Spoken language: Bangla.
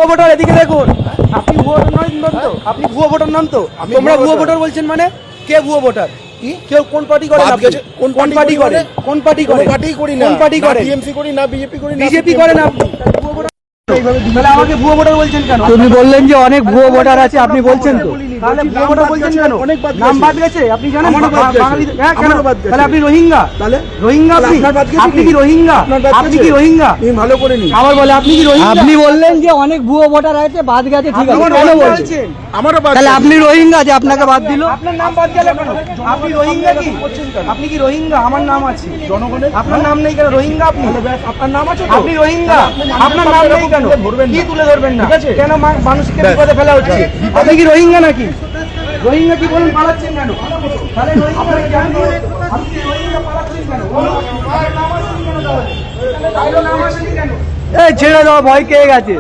ভোটার, এদিকে দেখুন। আপনি ভুয়ো নন তো? আপনি ভুয়ো ভোটার নন তো? তোমরা ভুয়ো ভোটার বলছেন মানে? কে ভুয়ো ভোটার? কেউ কোন পার্টি করে? কোন পার্টি করে? কোন পার্টি করে? পার্টি করি না, কোন পার্টি করে? টিএমসি করি না, বিজেপি করি না। বিজেপি করে না আপনি? ভুয়ো ভোটার তাহলে আমাকে ভুয়ো ভোটার বলছেন কেন? তুমি বললেন যে অনেক ভুয়ো ভোটার আছে, আপনি বলছেন তো? তাহলে ভুয়ো ভোটার বলছেন কেন? অনেক বাদ নাম গেছে। বাদ গেছে, আপনি জানেন? আমারও বাদ গেছে। বাঙালি হ্যাঁ, কেন? আমারও বাদ গেছে। তাহলে আপনি রোহিঙ্গা? তাহলে রোহিঙ্গা আপনি? আপনার বাদ গেছে আপনি কি? কি রোহিঙ্গা? আপনার বাদ আপনি গেছে? কি রোহিঙ্গা? তুমি ভালো করে নি। আবার বলে আপনি কি রোহিঙ্গা? আপনি বললেন যে অনেক ভুয়ো ভোটার আছে, বাদ গেছে, ঠিক আছে, আমার কেন রোহিঙ্গা বলছেন? বলছেন? আমারও বাদ তাহলে গেছে। আপনি রোহিঙ্গা যে আপনাকে বাদ দিল? আপনার নাম বাদ গেল কেন? আপনি রোহিঙ্গা কি? আপনি কি রোহিঙ্গা? আমার নাম আছে। জনগণের আপনার নাম নেই কেন? রোহিঙ্গা আপনি? আপনার নাম আছে তো? আপনি রোহিঙ্গা, আপনার নাম নেই কেন? কি তুলে ধরবেন না? ঠিক আছে? কেন মানুষকে বিপদে ফেলা হচ্ছে? আপনি কি রোহিঙ্গা নাকি? রোহিঙ্গা কি বলুন, পালাচ্ছেন কেন? তাহলে রোহিঙ্গা কি? আপনি কি রোহিঙ্গা পালাচ্ছেন কেন? বলুন, আপনার নাম আসেনি কেন তাহলে? তাহলে নাম আসেনি কেন? এই ছেড়ে দাও, ভয় পেয়ে গেছে।